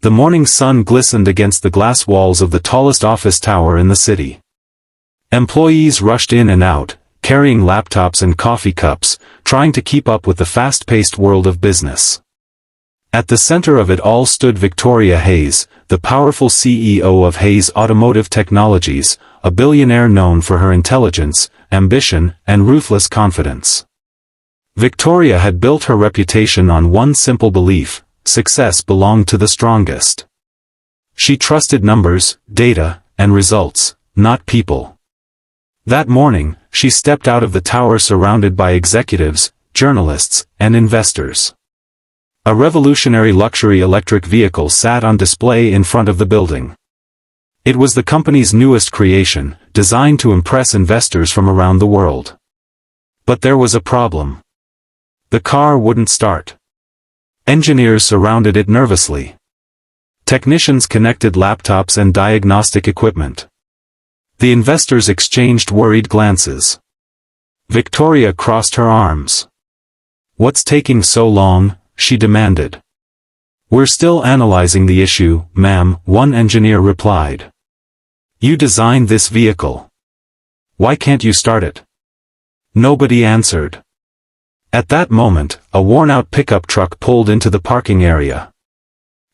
The morning sun glistened against the glass walls of the tallest office tower in the city. Employees rushed in and out, carrying laptops and coffee cups, trying to keep up with the fast-paced world of business. At the center of it all stood Victoria Hayes, the powerful CEO of Hayes Automotive Technologies, a billionaire known for her intelligence, ambition, and ruthless confidence. Victoria had built her reputation on one simple belief: success belonged to the strongest. She trusted numbers, data, and results, not people. That morning, she stepped out of the tower surrounded by executives, journalists, and investors. A revolutionary luxury electric vehicle sat on display in front of the building. It was the company's newest creation, designed to impress investors from around the world. But there was a problem. The car wouldn't start. Engineers surrounded it nervously. Technicians connected laptops and diagnostic equipment. The investors exchanged worried glances. Victoria crossed her arms. "What's taking so long?" she demanded. "We're still analyzing the issue, ma'am," one engineer replied. "You designed this vehicle. Why can't you start it?" Nobody answered. At that moment, a worn-out pickup truck pulled into the parking area.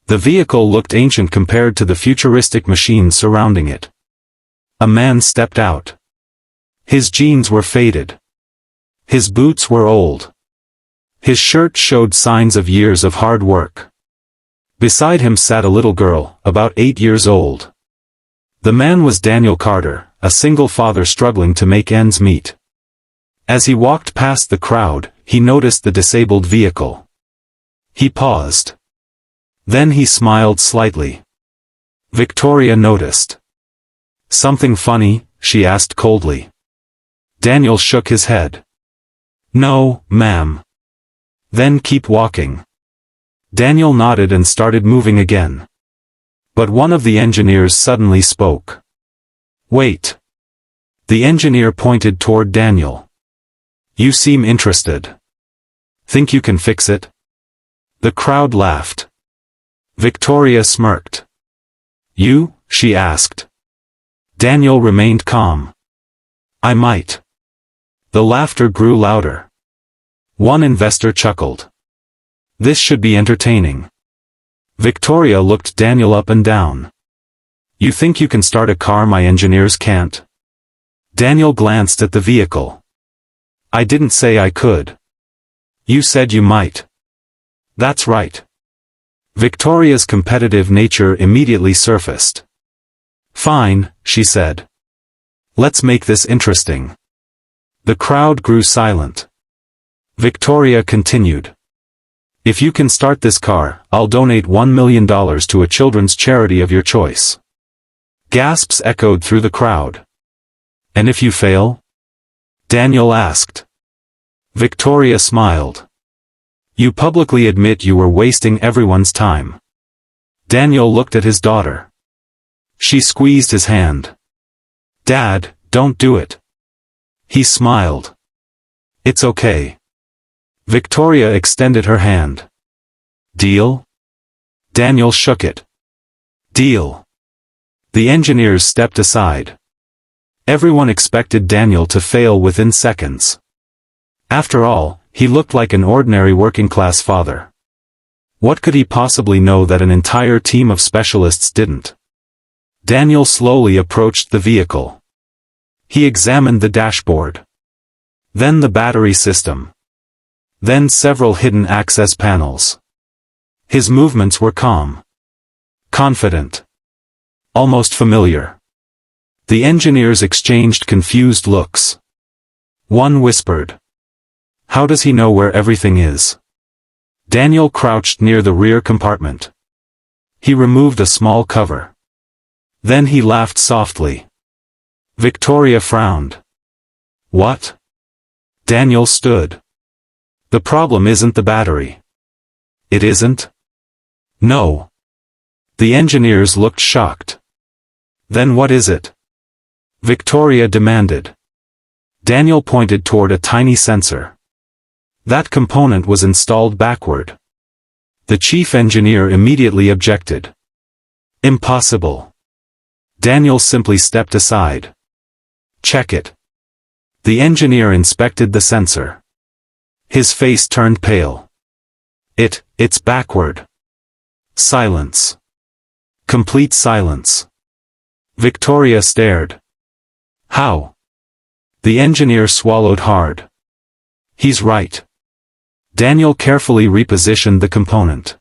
The vehicle looked ancient compared to the futuristic machines surrounding it. A man stepped out. His jeans were faded. His boots were old. His shirt showed signs of years of hard work. Beside him sat a little girl, about 8 years old. The man was Daniel Carter, a single father struggling to make ends meet. As he walked past the crowd, he noticed the disabled vehicle. He paused. Then he smiled slightly. Victoria noticed. "Something funny?" she asked coldly. Daniel shook his head. "No, ma'am." "Then keep walking." Daniel nodded and started moving again. But one of the engineers suddenly spoke. "Wait." The engineer pointed toward Daniel. "You seem interested. Think you can fix it?" The crowd laughed. Victoria smirked. "You?" she asked. Daniel remained calm. "I might." The laughter grew louder. One investor chuckled. "This should be entertaining." Victoria looked Daniel up and down. "You think you can start a car my engineers can't?" Daniel glanced at the vehicle. "I didn't say I could. You said you might." "That's right." Victoria's competitive nature immediately surfaced. "Fine," she said. "Let's make this interesting." The crowd grew silent. Victoria continued. "If you can start this car, I'll donate $1 million to a children's charity of your choice." Gasps echoed through the crowd. "And if you fail?" Daniel asked. Victoria smiled. "You publicly admit you were wasting everyone's time." Daniel looked at his daughter. She squeezed his hand. "Dad, don't do it." He smiled. "It's okay." Victoria extended her hand. "Deal?" Daniel shook it. "Deal." The engineers stepped aside. Everyone expected Daniel to fail within seconds. After all, he looked like an ordinary working-class father. What could he possibly know that an entire team of specialists didn't? Daniel slowly approached the vehicle. He examined the dashboard. Then the battery system. Then several hidden access panels. His movements were calm. Confident. Almost familiar. The engineers exchanged confused looks. One whispered. "How does he know where everything is?" Daniel crouched near the rear compartment. He removed a small cover. Then he laughed softly. Victoria frowned. "What?" Daniel stood. "The problem isn't the battery." "It isn't?" "No." The engineers looked shocked. "Then what is it?" Victoria demanded. Daniel pointed toward a tiny sensor. That component was installed backward. The chief engineer immediately objected. Impossible. Daniel simply stepped aside. Check it. The engineer inspected the sensor. His face turned pale. It's backward. Silence. Complete silence. Victoria stared. How? The engineer swallowed hard. He's right. Daniel carefully repositioned the component.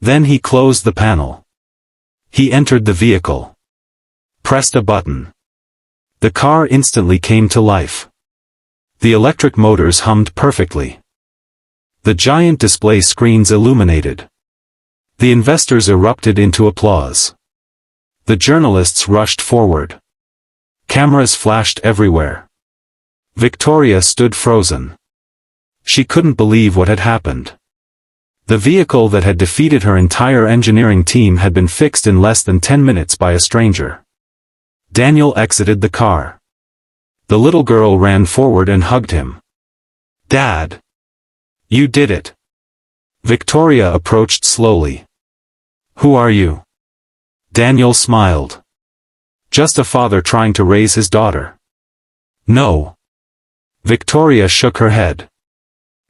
Then he closed the panel. He entered the vehicle. Pressed a button. The car instantly came to life. The electric motors hummed perfectly. The giant display screens illuminated. The investors erupted into applause. The journalists rushed forward. Cameras flashed everywhere. Victoria stood frozen. She couldn't believe what had happened. The vehicle that had defeated her entire engineering team had been fixed in less than 10 minutes by a stranger. Daniel exited the car. The little girl ran forward and hugged him. Dad! You did it! Victoria approached slowly. Who are you? Daniel smiled. Just a father trying to raise his daughter. No. Victoria shook her head.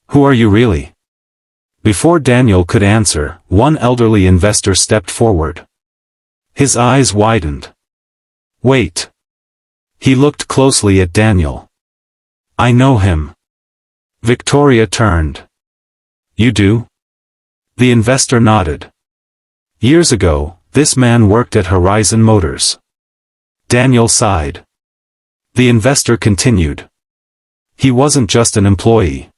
Who are you really? Before Daniel could answer, one elderly investor stepped forward. His eyes widened. Wait. He looked closely at Daniel. I know him. Victoria turned. You do? The investor nodded. Years ago, this man worked at Horizon Motors. Daniel sighed. The investor continued. He wasn't just an employee.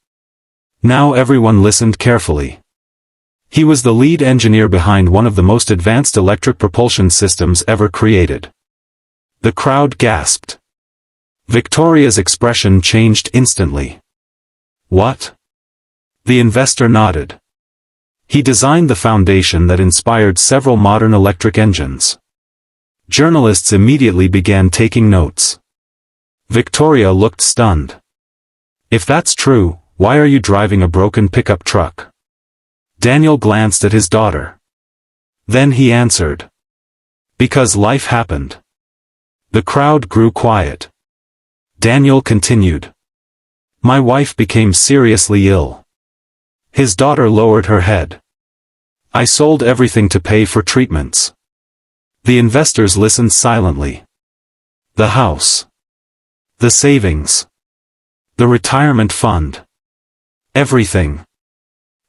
Now everyone listened carefully. He was the lead engineer behind one of the most advanced electric propulsion systems ever created. The crowd gasped. Victoria's expression changed instantly. What? The investor nodded. He designed the foundation that inspired several modern electric engines. Journalists immediately began taking notes. Victoria looked stunned. If that's true, why are you driving a broken pickup truck? Daniel glanced at his daughter. Then he answered. Because life happened. The crowd grew quiet. Daniel continued. My wife became seriously ill. His daughter lowered her head. I sold everything to pay for treatments. The investors listened silently. The house. The savings. The retirement fund. Everything.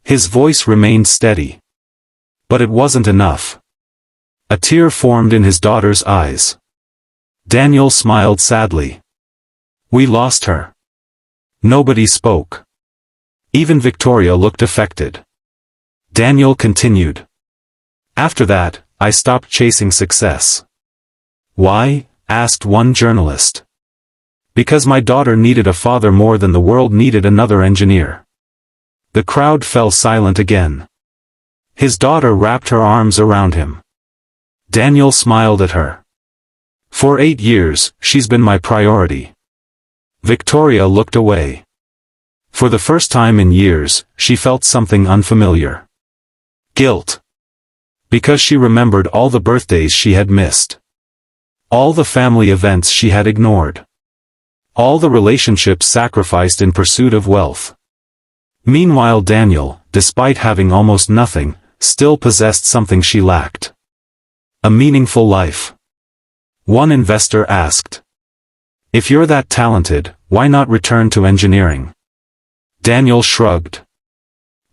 His voice remained steady. But it wasn't enough. A tear formed in his daughter's eyes. Daniel smiled sadly. We lost her. Nobody spoke. Even Victoria looked affected. Daniel continued. After that, I stopped chasing success. Why? Asked one journalist. Because my daughter needed a father more than the world needed another engineer. The crowd fell silent again. His daughter wrapped her arms around him. Daniel smiled at her. For 8 years, she's been my priority. Victoria looked away. For the first time in years, she felt something unfamiliar. Guilt. Because she remembered all the birthdays she had missed. All the family events she had ignored. All the relationships sacrificed in pursuit of wealth. Meanwhile Daniel, despite having almost nothing, still possessed something she lacked. A meaningful life. One investor asked. If you're that talented, why not return to engineering? Daniel shrugged.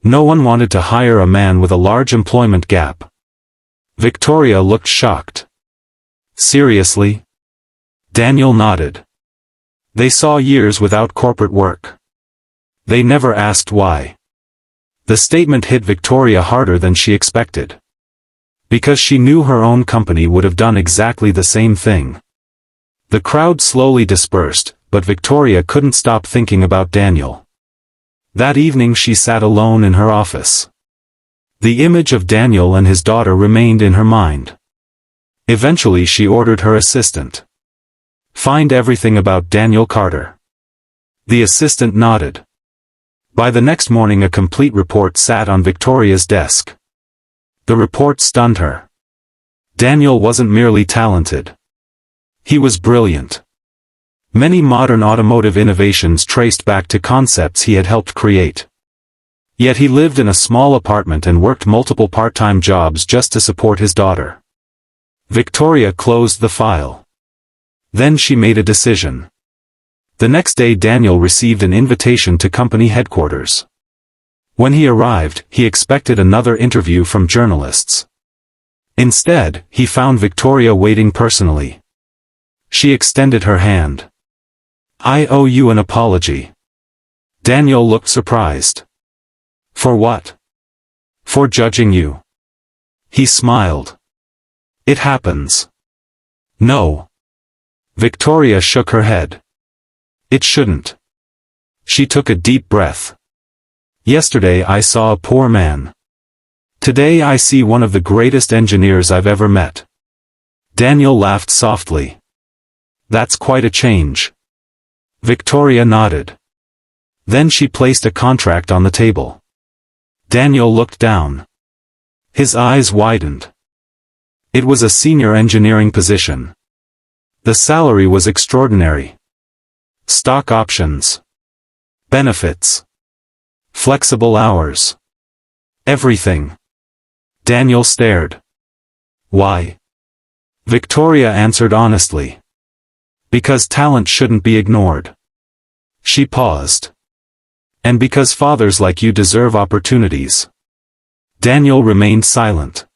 No one wanted to hire a man with a large employment gap. Victoria looked shocked. Seriously? Daniel nodded. They saw years without corporate work. They never asked why. The statement hit Victoria harder than she expected. Because she knew her own company would have done exactly the same thing. The crowd slowly dispersed, but Victoria couldn't stop thinking about Daniel. That evening she sat alone in her office. The image of Daniel and his daughter remained in her mind. Eventually she ordered her assistant. Find everything about Daniel Carter. The assistant nodded. By the next morning a complete report sat on Victoria's desk. The report stunned her. Daniel wasn't merely talented. He was brilliant. Many modern automotive innovations traced back to concepts he had helped create. Yet he lived in a small apartment and worked multiple part-time jobs just to support his daughter. Victoria closed the file. Then she made a decision. The next day Daniel received an invitation to company headquarters. When he arrived, he expected another interview from journalists. Instead, he found Victoria waiting personally. She extended her hand. "I owe you an apology." Daniel looked surprised. "For what?" "For judging you." He smiled. "It happens." "No." Victoria shook her head. "It shouldn't." She took a deep breath. "Yesterday I saw a poor man. Today I see one of the greatest engineers I've ever met." Daniel laughed softly. "That's quite a change." Victoria nodded. Then she placed a contract on the table. Daniel looked down. His eyes widened. It was a senior engineering position. The salary was extraordinary. Stock options. Benefits. Flexible hours. Everything. Daniel stared. "Why?" Victoria answered honestly. "Because talent shouldn't be ignored." She paused. "And because fathers like you deserve opportunities." Daniel remained silent.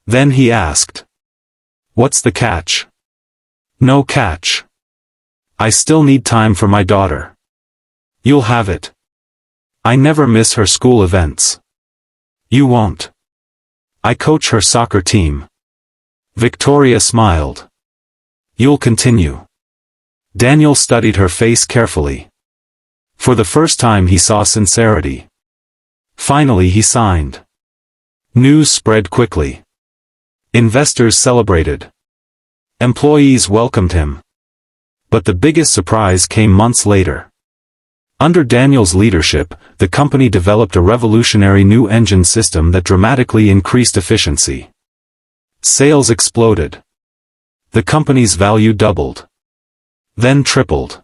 Then he asked. "What's the catch?" "No catch. I still need time for my daughter." "You'll have it. I never miss her school events." "You won't. I coach her soccer team." Victoria smiled. "You'll continue." Daniel studied her face carefully. For the first time he saw sincerity. Finally he signed. News spread quickly. Investors celebrated. Employees welcomed him. But the biggest surprise came months later. Under Daniel's leadership, the company developed a revolutionary new engine system that dramatically increased efficiency. Sales exploded. The company's value doubled. Then tripled.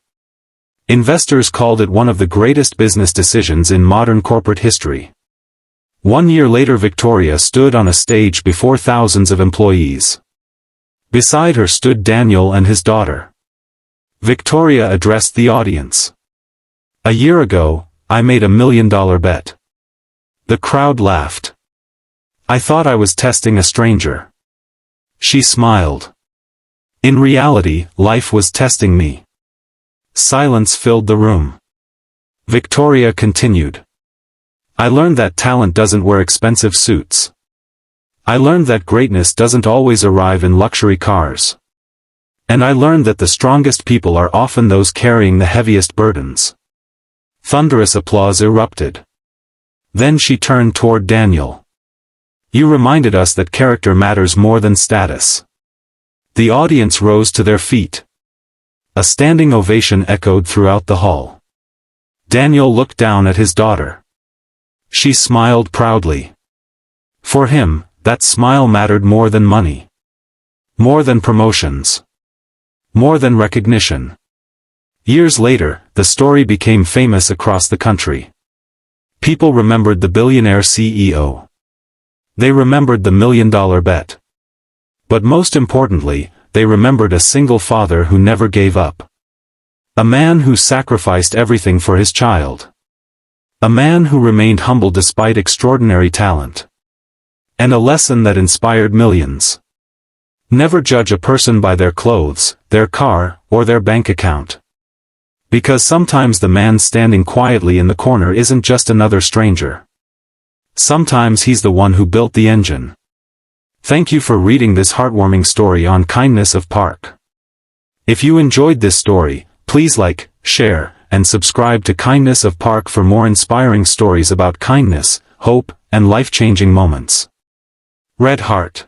Investors called it one of the greatest business decisions in modern corporate history. 1 year later Victoria stood on a stage before thousands of employees. Beside her stood Daniel and his daughter. Victoria addressed the audience. "A year ago, I made $1 million bet." The crowd laughed. "I thought I was testing a stranger." She smiled. "In reality, life was testing me." Silence filled the room. Victoria continued. "I learned that talent doesn't wear expensive suits. I learned that greatness doesn't always arrive in luxury cars. And I learned that the strongest people are often those carrying the heaviest burdens." Thunderous applause erupted. Then she turned toward Daniel. "You reminded us that character matters more than status." The audience rose to their feet. A standing ovation echoed throughout the hall. Daniel looked down at his daughter. She smiled proudly. For him, that smile mattered more than money. More than promotions. More than recognition. Years later, the story became famous across the country. People remembered the billionaire CEO. They remembered the $1 million bet. But most importantly, they remembered a single father who never gave up. A man who sacrificed everything for his child. A man who remained humble despite extraordinary talent. And a lesson that inspired millions. Never judge a person by their clothes, their car, or their bank account. Because sometimes the man standing quietly in the corner isn't just another stranger. Sometimes he's the one who built the engine. Thank you for reading this heartwarming story on kindness of Park. If you enjoyed this story, please like, share, and subscribe to Kindness of Park for more inspiring stories about kindness, hope, and life-changing moments. Red Heart.